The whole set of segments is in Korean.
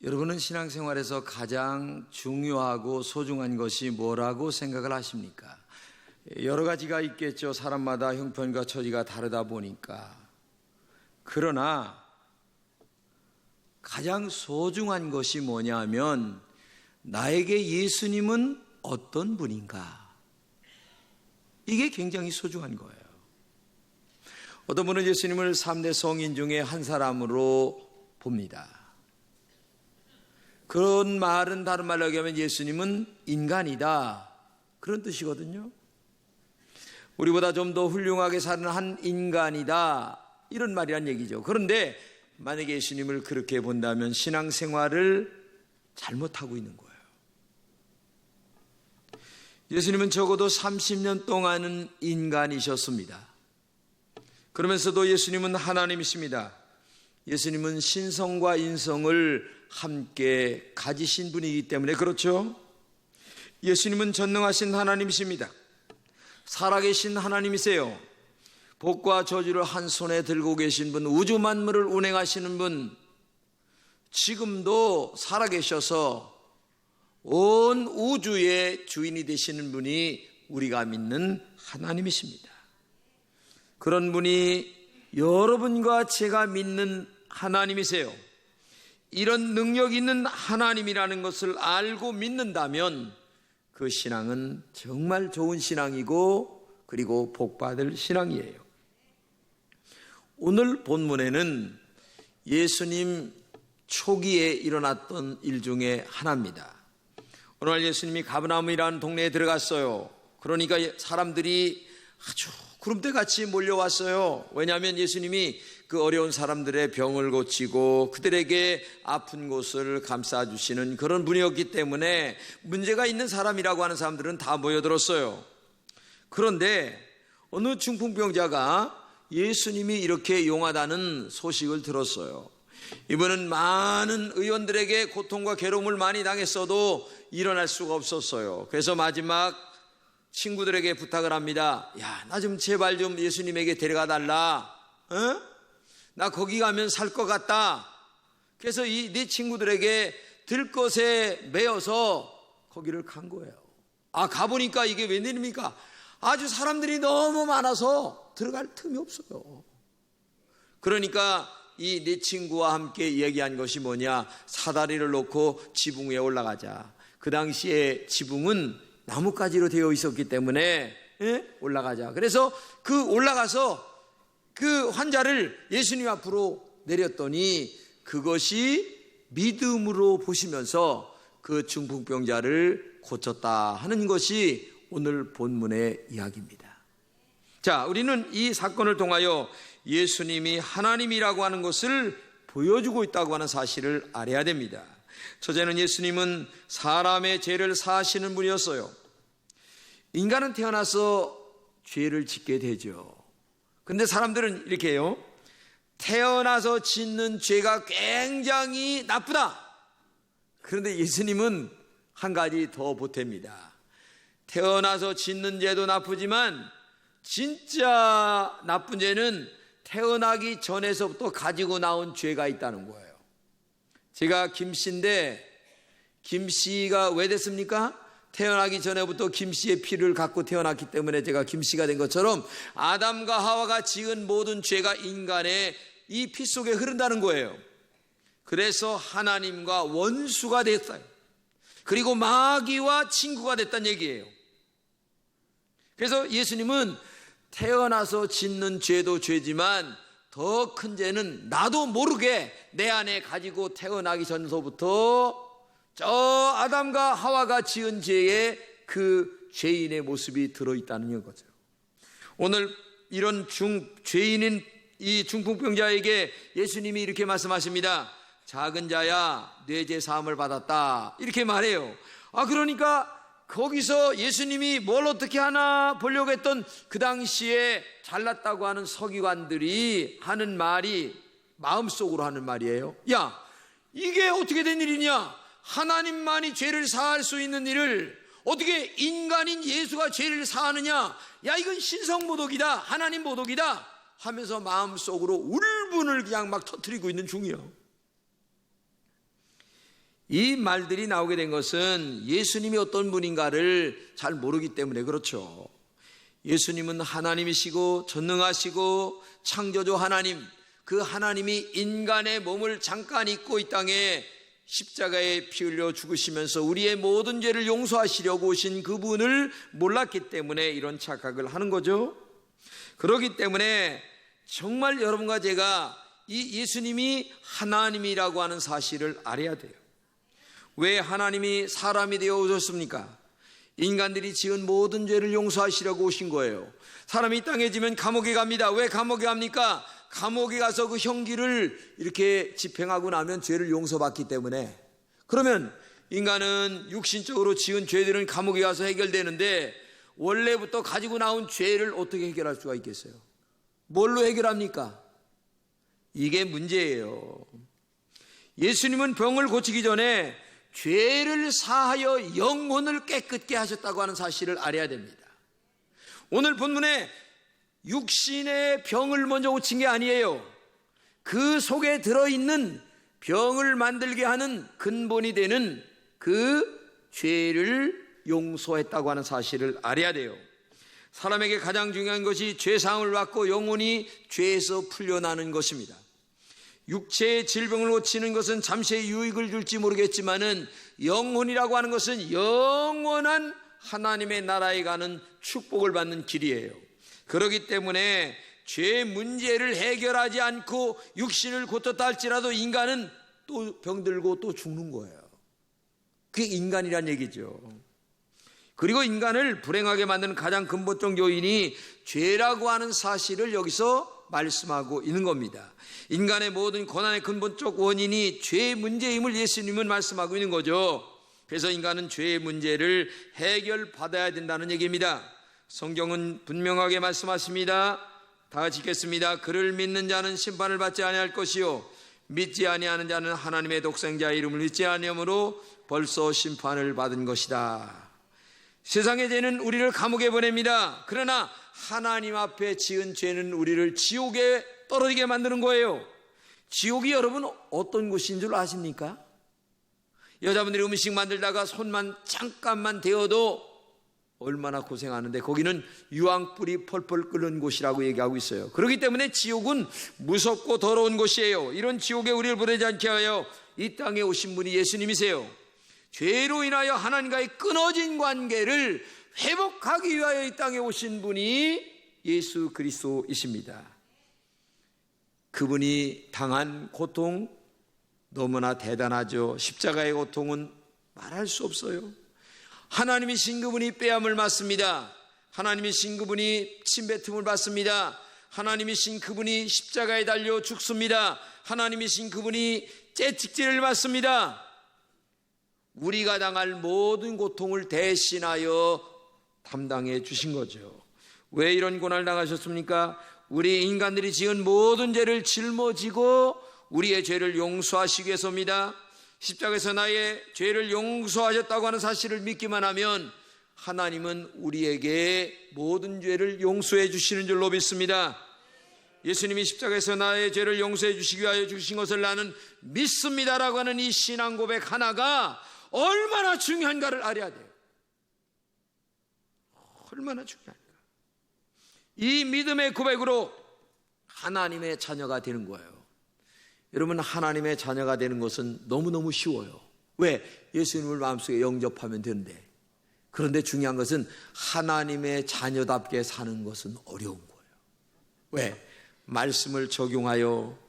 여러분은 신앙생활에서 가장 중요하고 소중한 것이 뭐라고 생각을 하십니까? 여러 가지가 있겠죠. 사람마다 형편과 처지가 다르다 보니까. 그러나 가장 소중한 것이 뭐냐면 나에게 예수님은 어떤 분인가? 이게 굉장히 소중한 거예요. 어떤 분은 예수님을 3대 성인 중에 한 사람으로 봅니다. 그런 말은 다른 말로 얘기하면 예수님은 인간이다, 그런 뜻이거든요. 우리보다 좀 더 훌륭하게 사는 한 인간이다, 이런 말이란 얘기죠. 그런데 만약에 예수님을 그렇게 본다면 신앙생활을 잘못하고 있는 거예요. 예수님은 적어도 30년 동안은 인간이셨습니다. 그러면서도 예수님은 하나님이십니다. 예수님은 신성과 인성을 함께 가지신 분이기 때문에 그렇죠. 예수님은 전능하신 하나님이십니다. 살아계신 하나님이세요. 복과 저주를 한 손에 들고 계신 분, 우주 만물을 운행하시는 분, 지금도 살아계셔서 온 우주의 주인이 되시는 분이 우리가 믿는 하나님이십니다. 그런 분이 여러분과 제가 믿는 하나님이세요. 이런 능력 있는 하나님이라는 것을 알고 믿는다면 그 신앙은 정말 좋은 신앙이고 그리고 복받을 신앙이에요. 오늘 본문에는 예수님 초기에 일어났던 일 중에 하나입니다. 어느 날 예수님이 가버나움이라는 동네에 들어갔어요. 그러니까 사람들이 아주 구름대같이 몰려왔어요. 왜냐하면 예수님이 그 어려운 사람들의 병을 고치고 그들에게 아픈 곳을 감싸주시는 그런 분이었기 때문에 문제가 있는 사람이라고 하는 사람들은 다 모여들었어요. 그런데 어느 중풍병자가 예수님이 이렇게 용하다는 소식을 들었어요. 이분은 많은 의원들에게 고통과 괴로움을 많이 당했어도 일어날 수가 없었어요. 그래서 마지막 친구들에게 부탁을 합니다. 야, 나 좀 제발 좀 예수님에게 데려가 달라. 나 거기 가면 살 것 같다. 그래서 네 친구들에게 들것에 매어서 거기를 간 거예요. 가보니까 이게 웬일입니까? 아주 사람들이 너무 많아서 들어갈 틈이 없어요. 그러니까 이 네 친구와 함께 얘기한 것이 뭐냐? 사다리를 놓고 지붕 위에 올라가자. 그 당시에 지붕은 나뭇가지로 되어 있었기 때문에 올라가자. 그래서 올라가서 그 환자를 예수님 앞으로 내렸더니 그것이 믿음으로 보시면서 그 중풍병자를 고쳤다 하는 것이 오늘 본문의 이야기입니다. 자, 우리는 이 사건을 통하여 예수님이 하나님이라고 하는 것을 보여주고 있다고 하는 사실을 알아야 됩니다. 첫째는 예수님은 사람의 죄를 사하시는 분이었어요. 인간은 태어나서 죄를 짓게 되죠. 근데 사람들은 이렇게 해요. 태어나서 짓는 죄가 굉장히 나쁘다. 그런데 예수님은 한 가지 더 보탭니다. 태어나서 짓는 죄도 나쁘지만 진짜 나쁜 죄는 태어나기 전에서부터 가지고 나온 죄가 있다는 거예요. 제가 김씨인데 김씨가 왜 됐습니까? 태어나기 전에부터 김씨의 피를 갖고 태어났기 때문에 제가 김씨가 된 것처럼 아담과 하와가 지은 모든 죄가 인간의 이 피 속에 흐른다는 거예요. 그래서 하나님과 원수가 됐어요. 그리고 마귀와 친구가 됐다는 얘기예요. 그래서 예수님은 태어나서 짓는 죄도 죄지만 더 큰 죄는 나도 모르게 내 안에 가지고 태어나기 전서부터 저 아담과 하와가 지은 죄에 그 죄인의 모습이 들어있다는 거죠. 오늘 이런 죄인인 이 중풍병자에게 예수님이 이렇게 말씀하십니다. 작은 자야, 네 죄 사함을 받았다, 이렇게 말해요. 그러니까 거기서 예수님이 뭘 어떻게 하나 보려고 했던 그 당시에 잘났다고 하는 서기관들이 하는 말이 마음속으로 하는 말이에요. 야, 이게 어떻게 된 일이냐? 하나님만이 죄를 사할 수 있는 일을 어떻게 인간인 예수가 죄를 사하느냐? 야, 이건 신성모독이다, 하나님 모독이다 하면서 마음속으로 울분을 그냥 막 터뜨리고 있는 중이요. 이 말들이 나오게 된 것은 예수님이 어떤 분인가를 잘 모르기 때문에 그렇죠. 예수님은 하나님이시고 전능하시고 창조주 하나님, 그 하나님이 인간의 몸을 잠깐 입고 이 땅에 십자가에 피 흘려 죽으시면서 우리의 모든 죄를 용서하시려고 오신 그분을 몰랐기 때문에 이런 착각을 하는 거죠. 그렇기 때문에 정말 여러분과 제가 이 예수님이 하나님이라고 하는 사실을 알아야 돼요. 왜 하나님이 사람이 되어 오셨습니까? 인간들이 지은 모든 죄를 용서하시려고 오신 거예요. 사람이 이 땅에 지면 감옥에 갑니다. 왜 감옥에 갑니까? 감옥에 가서 그 형기를 이렇게 집행하고 나면 죄를 용서받기 때문에. 그러면 인간은 육신적으로 지은 죄들은 감옥에 가서 해결되는데 원래부터 가지고 나온 죄를 어떻게 해결할 수가 있겠어요? 뭘로 해결합니까? 이게 문제예요. 예수님은 병을 고치기 전에 죄를 사하여 영혼을 깨끗게 하셨다고 하는 사실을 알아야 됩니다. 오늘 본문에 육신의 병을 먼저 고친 게 아니에요. 그 속에 들어있는 병을 만들게 하는 근본이 되는 그 죄를 용서했다고 하는 사실을 알아야 돼요. 사람에게 가장 중요한 것이 죄사함을 받고 영혼이 죄에서 풀려나는 것입니다. 육체의 질병을 고치는 것은 잠시의 유익을 줄지 모르겠지만은 영혼이라고 하는 것은 영원한 하나님의 나라에 가는 축복을 받는 길이에요. 그렇기 때문에 죄 문제를 해결하지 않고 육신을 고쳤다 할지라도 인간은 또 병들고 또 죽는 거예요. 그게 인간이란 얘기죠. 그리고 인간을 불행하게 만드는 가장 근본적 요인이 죄라고 하는 사실을 여기서 말씀하고 있는 겁니다. 인간의 모든 고난의 근본적 원인이 죄의 문제임을 예수님은 말씀하고 있는 거죠. 그래서 인간은 죄의 문제를 해결받아야 된다는 얘기입니다. 성경은 분명하게 말씀하십니다. 다 같이 읽겠습니다. 그를 믿는 자는 심판을 받지 아니할 것이요 믿지 아니하는 자는 하나님의 독생자의 이름을 믿지 아니하므로 벌써 심판을 받은 것이다. 세상의 죄는 우리를 감옥에 보냅니다. 그러나 하나님 앞에 지은 죄는 우리를 지옥에 떨어지게 만드는 거예요. 지옥이 여러분 어떤 곳인 줄 아십니까? 여자분들이 음식 만들다가 손만 잠깐만 대어도 얼마나 고생하는데 거기는 유황불이 펄펄 끓는 곳이라고 얘기하고 있어요. 그렇기 때문에 지옥은 무섭고 더러운 곳이에요. 이런 지옥에 우리를 보내지 않게 하여 이 땅에 오신 분이 예수님이세요. 죄로 인하여 하나님과의 끊어진 관계를 회복하기 위하여 이 땅에 오신 분이 예수 그리스도이십니다. 그분이 당한 고통 너무나 대단하죠. 십자가의 고통은 말할 수 없어요. 하나님이신 그분이 뺨을 맞습니다. 하나님이신 그분이 침뱉음을 받습니다. 하나님이신 그분이 십자가에 달려 죽습니다. 하나님이신 그분이 채찍질을 받습니다. 우리가 당할 모든 고통을 대신하여 담당해 주신 거죠. 왜 이런 고난을 당하셨습니까? 우리 인간들이 지은 모든 죄를 짊어지고 우리의 죄를 용서하시기 위해서입니다. 십자가에서 나의 죄를 용서하셨다고 하는 사실을 믿기만 하면 하나님은 우리에게 모든 죄를 용서해 주시는 줄로 믿습니다. 예수님이 십자가에서 나의 죄를 용서해 주시기 위하여 주신 것을 나는 믿습니다라고 하는 이 신앙 고백 하나가 얼마나 중요한가를 알아야 돼요. 얼마나 중요한가. 이 믿음의 고백으로 하나님의 자녀가 되는 거예요. 여러분, 하나님의 자녀가 되는 것은 너무너무 쉬워요. 왜? 예수님을 마음속에 영접하면 되는데. 그런데 중요한 것은 하나님의 자녀답게 사는 것은 어려운 거예요. 왜? 말씀을 적용하여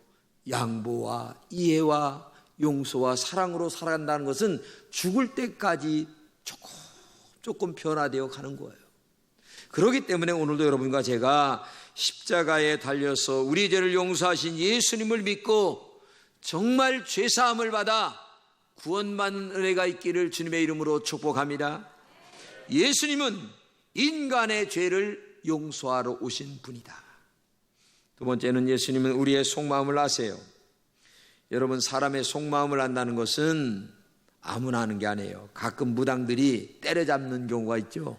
양보와 이해와 용서와 사랑으로 살아간다는 것은 죽을 때까지 조금 변화되어 가는 거예요. 그렇기 때문에 오늘도 여러분과 제가 십자가에 달려서 우리 죄를 용서하신 예수님을 믿고 정말 죄사함을 받아 구원받는 은혜가 있기를 주님의 이름으로 축복합니다. 예수님은 인간의 죄를 용서하러 오신 분이다. 두 번째는 예수님은 우리의 속마음을 아세요. 여러분, 사람의 속마음을 안다는 것은 아무나 하는 게 아니에요. 가끔 무당들이 때려잡는 경우가 있죠.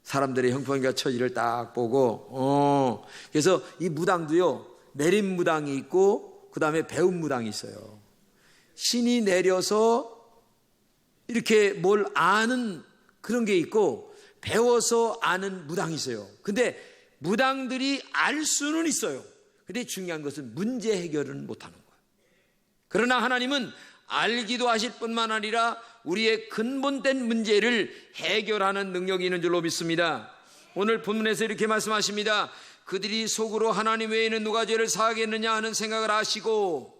사람들의 형편과 처지를 딱 보고 그래서 이 무당도요, 내림 무당이 있고 그 다음에 배움 무당이 있어요. 신이 내려서 이렇게 뭘 아는 그런 게 있고 배워서 아는 무당이 있어요. 근데 무당들이 알 수는 있어요. 근데 중요한 것은 문제 해결은 못하는 거예요. 그러나 하나님은 알기도 하실 뿐만 아니라 우리의 근본된 문제를 해결하는 능력이 있는 줄로 믿습니다. 오늘 본문에서 이렇게 말씀하십니다. 그들이 속으로 하나님 외에는 누가 죄를 사하겠느냐 하는 생각을 하시고,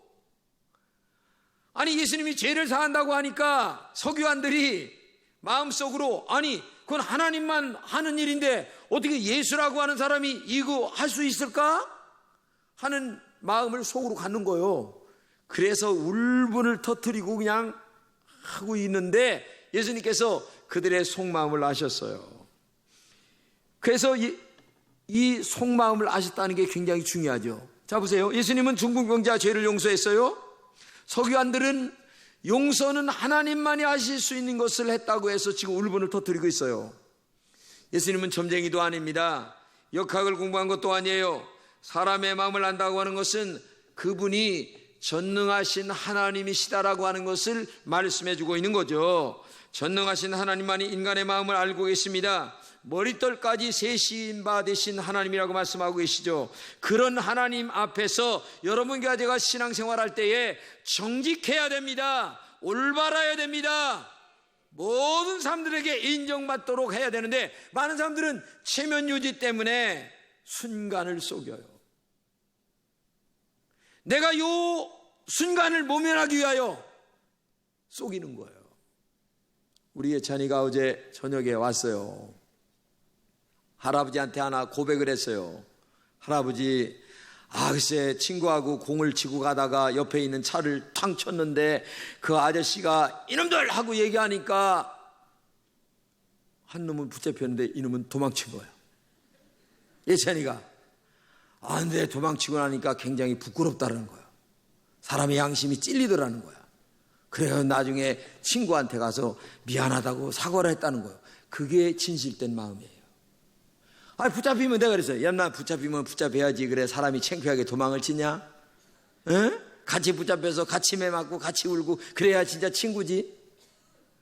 아니 예수님이 죄를 사한다고 하니까 서기관들이 마음속으로 아니 그건 하나님만 하는 일인데 어떻게 예수라고 하는 사람이 이거 할 수 있을까? 하는 마음을 속으로 갖는 거예요. 그래서 울분을 터뜨리고 그냥 하고 있는데 예수님께서 그들의 속마음을 아셨어요. 그래서 이 속마음을 아셨다는 게 굉장히 중요하죠. 자 보세요. 예수님은 중풍병자 죄를 용서했어요. 서기관들은 용서는 하나님만이 하실 수 있는 것을 했다고 해서 지금 울분을 터뜨리고 있어요. 예수님은 점쟁이도 아닙니다. 역학을 공부한 것도 아니에요. 사람의 마음을 안다고 하는 것은 그분이 전능하신 하나님이시다라고 하는 것을 말씀해 주고 있는 거죠. 전능하신 하나님만이 인간의 마음을 알고 계십니다. 머리털까지 세신 바 되신 하나님이라고 말씀하고 계시죠. 그런 하나님 앞에서 여러분과 제가 신앙생활할 때에 정직해야 됩니다. 올바라야 됩니다. 모든 사람들에게 인정받도록 해야 되는데 많은 사람들은 체면 유지 때문에 순간을 속여요. 내가 요 순간을 모면하기 위하여 속이는 거예요. 우리 예찬이가 어제 저녁에 왔어요. 할아버지한테 하나 고백을 했어요. 할아버지, 글쎄 친구하고 공을 치고 가다가 옆에 있는 차를 탕 쳤는데 그 아저씨가 이놈들 하고 얘기하니까 한 놈은 붙잡혔는데 이놈은 도망친 거예요. 예찬이가 근데 도망치고 나니까 굉장히 부끄럽다는 거예요. 사람의 양심이 찔리더라는 거야. 그래서 나중에 친구한테 가서 미안하다고 사과를 했다는 거예요. 그게 진실된 마음이에요. 붙잡히면 내가 그랬어요. 나 붙잡히면 붙잡혀야지. 그래 사람이 창피하게 도망을 치냐? 에? 같이 붙잡혀서 같이 매 맞고 같이 울고 그래야 진짜 친구지.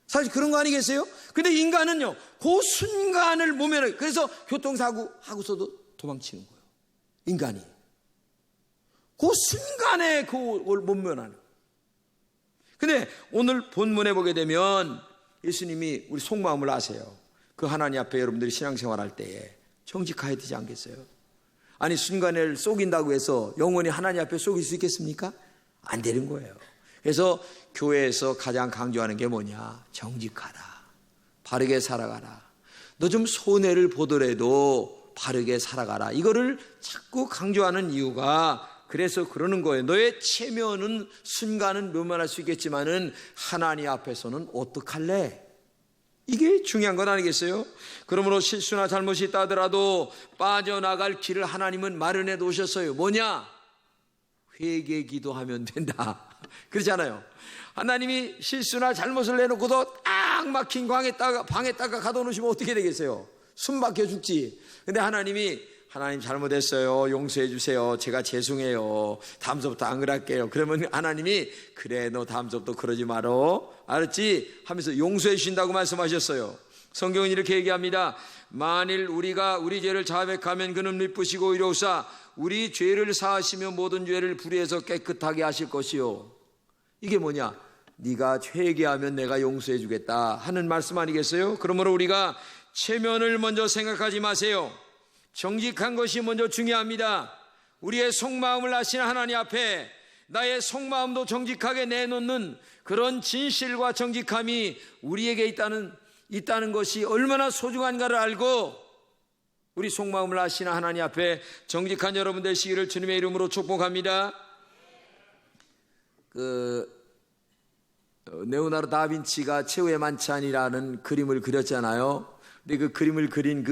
사실 그런 거 아니겠어요? 근데 인간은요 그 순간을 모면하고, 그래서 교통사고 하고서도 도망치는 거예요. 인간이 그 순간에 그걸 못 면하는. 근데 오늘 본문에 보게 되면 예수님이 우리 속마음을 아세요. 그 하나님 앞에 여러분들이 신앙생활할 때에 정직해야 되지 않겠어요? 아니 순간을 속인다고 해서 영원히 하나님 앞에 속일 수 있겠습니까? 안 되는 거예요. 그래서 교회에서 가장 강조하는 게 뭐냐? 정직하라, 바르게 살아가라. 너 좀 손해를 보더라도 바르게 살아가라. 이거를 자꾸 강조하는 이유가 그래서 그러는 거예요. 너의 체면은 순간은 묘면할 수 있겠지만은 하나님 앞에서는 어떡할래? 이게 중요한 건 아니겠어요? 그러므로 실수나 잘못이 있다 하더라도 빠져나갈 길을 하나님은 마련해 놓으셨어요. 뭐냐? 회개 기도하면 된다. 그렇잖아요. 하나님이 실수나 잘못을 내놓고도 딱 막힌 방에다가 가둬놓으시면 어떻게 되겠어요? 숨 막혀 죽지. 근데 하나님 잘못했어요. 용서해 주세요. 제가 죄송해요. 다음서부터 안 그럴게요. 그러면 하나님이 그래 너 다음서부터 그러지 말어. 알았지? 하면서 용서해 주신다고 말씀하셨어요. 성경은 이렇게 얘기합니다. 만일 우리가 우리 죄를 자백하면 그는 미쁘시고 이로우사 우리 죄를 사하시며 모든 죄를 불의해서 깨끗하게 하실 것이요. 이게 뭐냐? 네가 회개하면 내가 용서해 주겠다 하는 말씀 아니겠어요? 그러므로 우리가 체면을 먼저 생각하지 마세요. 정직한 것이 먼저 중요합니다. 우리의 속마음을 아시는 하나님 앞에 나의 속마음도 정직하게 내놓는 그런 진실과 정직함이 우리에게 있다는 것이 얼마나 소중한가를 알고 우리 속마음을 아시는 하나님 앞에 정직한 여러분 되시기를 주님의 이름으로 축복합니다. 레오나르도 다빈치가 최후의 만찬이라는 그림을 그렸잖아요. 근데 그 그림을 그린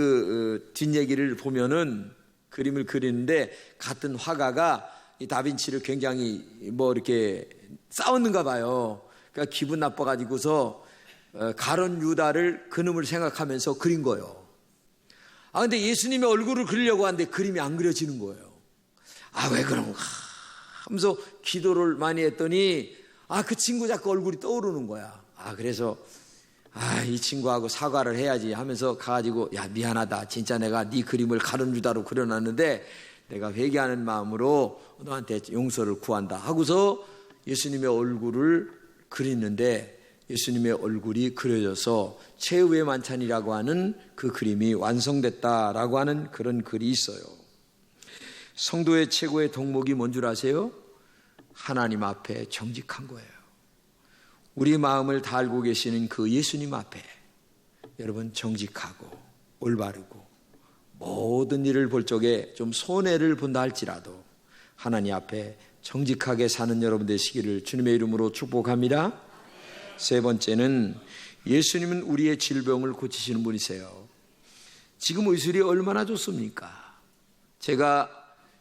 뒷얘기를 보면은 그림을 그리는데 같은 화가가 이 다빈치를 굉장히 이렇게 싸웠는가 봐요. 그러니까 기분 나빠가지고서 가론 유다를 그놈을 생각하면서 그린 거예요. 근데 예수님의 얼굴을 그리려고 하는데 그림이 안 그려지는 거예요. 왜 그런가 하면서 기도를 많이 했더니 그 친구 자꾸 얼굴이 떠오르는 거야. 그래서 이 친구하고 사과를 해야지 하면서 가가지고, 야, 미안하다. 진짜 내가 네 그림을 가론유다로 그려놨는데 내가 회개하는 마음으로 너한테 용서를 구한다 하고서 예수님의 얼굴을 그리는데, 예수님의 얼굴이 그려져서 최후의 만찬이라고 하는 그 그림이 완성됐다라고 하는 그런 글이 있어요. 성도의 최고의 덕목이 뭔 줄 아세요? 하나님 앞에 정직한 거예요. 우리 마음을 다 알고 계시는 그 예수님 앞에 여러분 정직하고 올바르고 모든 일을 볼 적에 좀 손해를 본다 할지라도 하나님 앞에 정직하게 사는 여러분 되시기를 주님의 이름으로 축복합니다. 세 번째는 예수님은 우리의 질병을 고치시는 분이세요. 지금 의술이 얼마나 좋습니까? 제가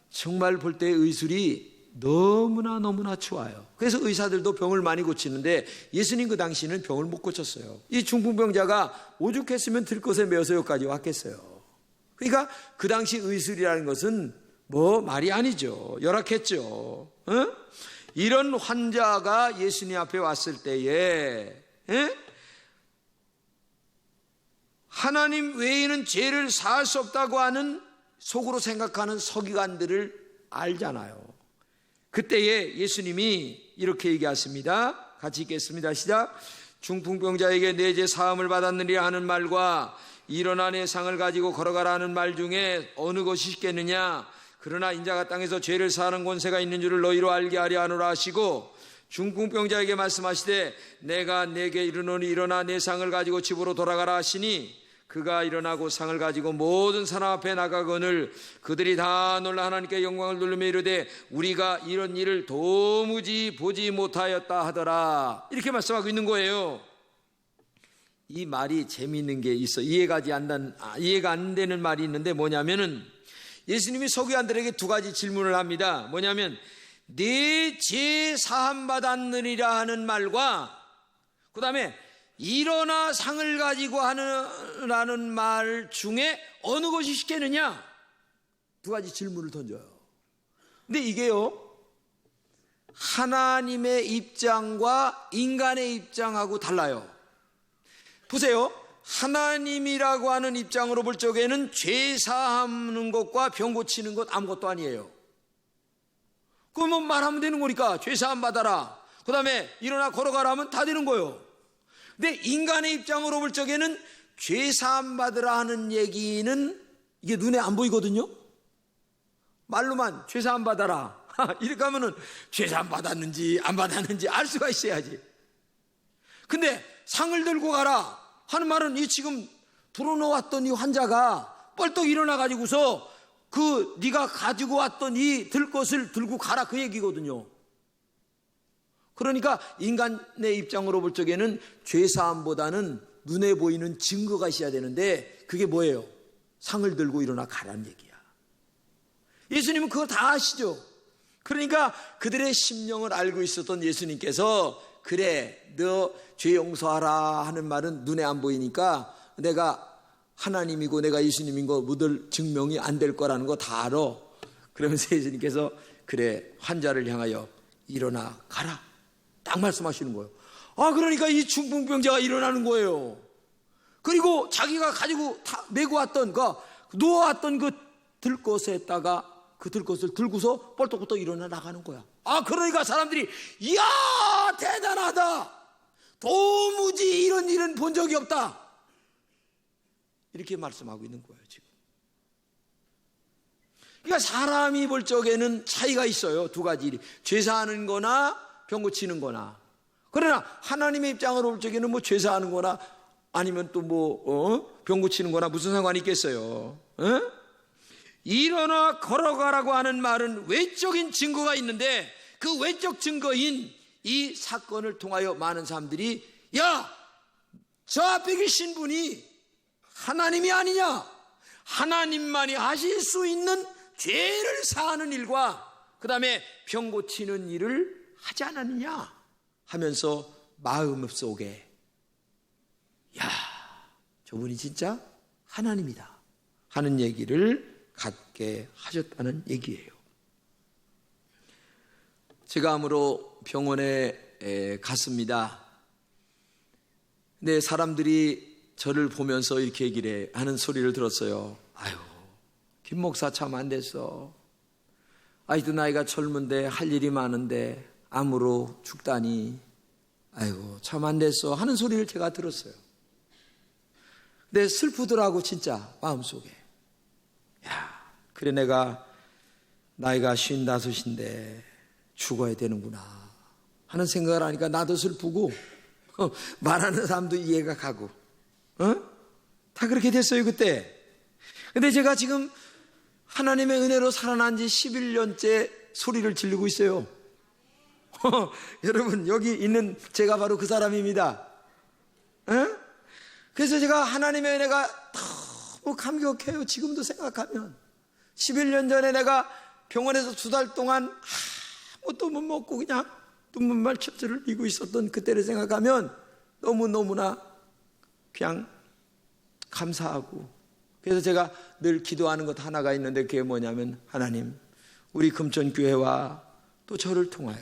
정말 볼 때 의술이 너무나 좋아요. 그래서 의사들도 병을 많이 고치는데 예수님 그 당시는 병을 못 고쳤어요. 이 중풍병자가 오죽했으면 들것에 매어서 여기까지 왔겠어요. 그러니까 그 당시 의술이라는 것은 뭐 말이 아니죠. 열악했죠. 이런 환자가 예수님 앞에 왔을 때에 하나님 외에는 죄를 사할 수 없다고 하는 속으로 생각하는 서기관들을 알잖아요. 그때에 예수님이 이렇게 얘기하십니다. 같이 읽겠습니다. 시작. 중풍병자에게 내 죄 사함을 받았느니라 하는 말과 일어나 내 상을 가지고 걸어가라 하는 말 중에 어느 것이 쉽겠느냐? 그러나 인자가 땅에서 죄를 사하는 권세가 있는 줄을 너희로 알게 하려 하노라 하시고, 중풍병자에게 말씀하시되 내가 내게 이르노니 일어나 내 상을 가지고 집으로 돌아가라 하시니 그가 일어나고 상을 가지고 모든 사람 앞에 나가거늘 그들이 다 놀라 하나님께 영광을 돌리며 이르되 우리가 이런 일을 도무지 보지 못하였다 하더라. 이렇게 말씀하고 있는 거예요. 이 말이 재미있는 게 있어. 이해가 안 되는 말이 있는데 뭐냐면은 예수님이 서기관들에게 두 가지 질문을 합니다. 뭐냐면 내 죄 사함 받았느니라 하는 말과 그 다음에 일어나 상을 가지고 하라는 말 중에 어느 것이 쉽겠느냐? 두 가지 질문을 던져요. 근데 이게요, 하나님의 입장과 인간의 입장하고 달라요. 보세요. 하나님이라고 하는 입장으로 볼 적에는 죄 사하는 것과 병 고치는 것 아무것도 아니에요. 그러면 말하면 되는 거니까 죄 사함 받아라. 그 다음에 일어나 걸어가라 하면 다 되는 거예요. 근데 인간의 입장으로 볼 적에는 죄 사함 받으라 하는 얘기는 이게 눈에 안 보이거든요. 말로만 죄 사함 받아라 이렇게 하면은 죄 사함 받았는지 안 받았는지 알 수가 있어야지. 근데 상을 들고 가라 하는 말은 이 지금 불어넣어왔던 이 환자가 뻘떡 일어나 가지고서 그 네가 가지고 왔던 이 들것을 들고 가라 그 얘기거든요. 그러니까 인간의 입장으로 볼 적에는 죄사함보다는 눈에 보이는 증거가 있어야 되는데 그게 뭐예요? 상을 들고 일어나 가라는 얘기야. 예수님은 그거 다 아시죠? 그러니까 그들의 심령을 알고 있었던 예수님께서 그래 너 죄 용서하라 하는 말은 눈에 안 보이니까 내가 하나님이고 내가 예수님인 거 묻을 증명이 안 될 거라는 거 다 알아. 그러면서 예수님께서 그래 환자를 향하여 일어나 가라 딱 말씀하시는 거예요. 그러니까 이 중풍병자가 일어나는 거예요. 그리고 자기가 가지고 메고 왔던 누워왔던 그 들것에다가 그 들것을 들고서 뻘떡벌떡 일어나 나가는 거야. 그러니까 사람들이 이야 대단하다, 도무지 이런 일은 본 적이 없다, 이렇게 말씀하고 있는 거예요 지금. 그러니까 사람이 볼 적에는 차이가 있어요. 두 가지 일이, 죄사하는 거나 병 고치는 거나. 그러나 하나님의 입장으로 볼 적에는 뭐 죄사하는 거나 아니면 또 병 고치는 거나 무슨 상관이 있겠어요. 일어나 걸어가라고 하는 말은 외적인 증거가 있는데 그 외적 증거인 이 사건을 통하여 많은 사람들이 야, 저 앞에 계신 분이 하나님이 아니냐, 하나님만이 하실 수 있는 죄를 사하는 일과 그 다음에 병 고치는 일을 하지 않았느냐 하면서 마음속에 야, 저분이 진짜 하나님이다 하는 얘기를 갖게 하셨다는 얘기예요. 제가 암으로 병원에 갔습니다. 근데 사람들이 저를 보면서 이렇게 얘기를 하는 소리를 들었어요. 아유, 김 목사 참 안 됐어. 아직도 나이가 젊은데 할 일이 많은데 암으로 죽다니. 아이고, 참 안 됐어 하는 소리를 제가 들었어요. 근데 슬프더라고, 진짜 마음속에. 야, 그래 내가 나이가 55인데 죽어야 되는구나 하는 생각을 하니까 나도 슬프고 말하는 사람도 이해가 가고 다 그렇게 됐어요 그때. 근데 제가 지금 하나님의 은혜로 살아난 지 11년째 소리를 지르고 있어요. 여러분, 여기 있는 제가 바로 그 사람입니다. 그래서 제가 하나님의 은혜가 너무 감격해요. 지금도 생각하면 11년 전에 내가 병원에서 2달 동안 아무것도 못 먹고 그냥 눈물만 철철 흘리고 있었던 그때를 생각하면 너무너무나 그냥 감사하고, 그래서 제가 늘 기도하는 것 하나가 있는데 그게 뭐냐면, 하나님, 우리 금천교회와 또 저를 통하여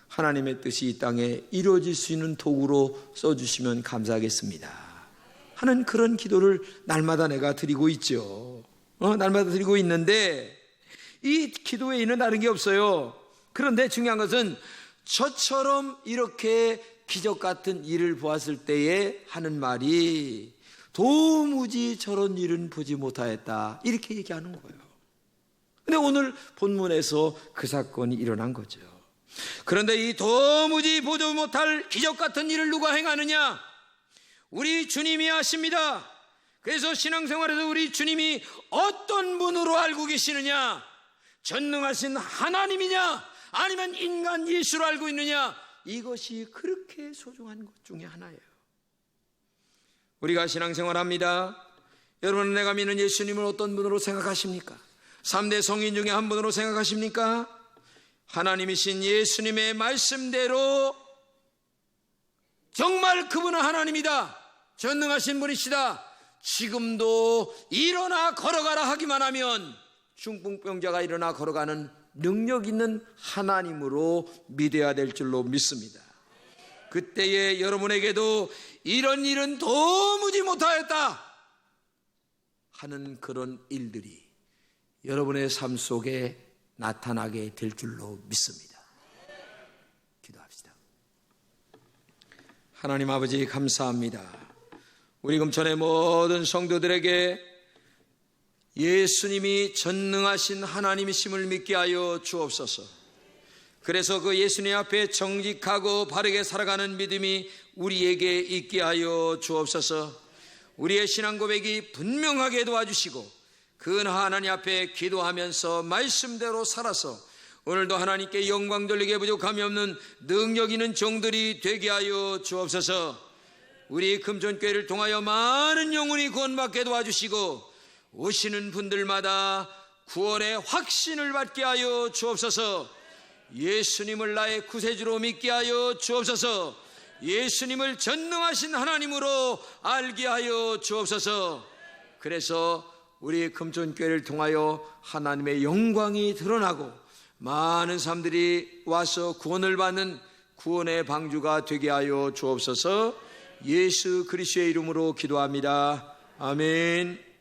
하나님의 뜻이 이 땅에 이루어질 수 있는 도구로 써주시면 감사하겠습니다 하는 그런 기도를 날마다 내가 드리고 있죠. 날마다 드리고 있는데 이 기도에 있는 다른 게 없어요. 그런데 중요한 것은 저처럼 이렇게 기적 같은 일을 보았을 때에 하는 말이 도무지 저런 일은 보지 못하였다, 이렇게 얘기하는 거예요. 근데 오늘 본문에서 그 사건이 일어난 거죠. 그런데 이 도무지 보지 못할 기적 같은 일을 누가 행하느냐? 우리 주님이 하십니다. 그래서 신앙생활에서 우리 주님이 어떤 분으로 알고 계시느냐? 전능하신 하나님이냐? 아니면 인간 예수로 알고 있느냐? 이것이 그렇게 소중한 것 중에 하나예요. 우리가 신앙생활합니다. 여러분은 내가 믿는 예수님을 어떤 분으로 생각하십니까? 3대 성인 중에 한 분으로 생각하십니까? 하나님이신 예수님의 말씀대로 정말 그분은 하나님이다, 전능하신 분이시다, 지금도 일어나 걸어가라 하기만 하면 중풍병자가 일어나 걸어가는 능력 있는 하나님으로 믿어야 될 줄로 믿습니다. 그때에 여러분에게도 이런 일은 도무지 못하였다 하는 그런 일들이 여러분의 삶 속에 나타나게 될 줄로 믿습니다. 기도합시다. 하나님 아버지, 감사합니다. 우리 금천의 모든 성도들에게 예수님이 전능하신 하나님이심을 믿게 하여 주옵소서. 그래서 그 예수님 앞에 정직하고 바르게 살아가는 믿음이 우리에게 있게 하여 주옵소서. 우리의 신앙 고백이 분명하게 도와주시고 그 하나님 앞에 기도하면서 말씀대로 살아서 오늘도 하나님께 영광 돌리게 부족함이 없는 능력 있는 종들이 되게 하여 주옵소서. 우리 금천교회를 통하여 많은 영혼이 구원받게 도와주시고 오시는 분들마다 구원의 확신을 받게 하여 주옵소서. 예수님을 나의 구세주로 믿게 하여 주옵소서. 예수님을 전능하신 하나님으로 알게 하여 주옵소서. 그래서 우리 금천교회를 통하여 하나님의 영광이 드러나고 많은 사람들이 와서 구원을 받는 구원의 방주가 되게 하여 주옵소서. 예수 그리스도의 이름으로 기도합니다. 아멘.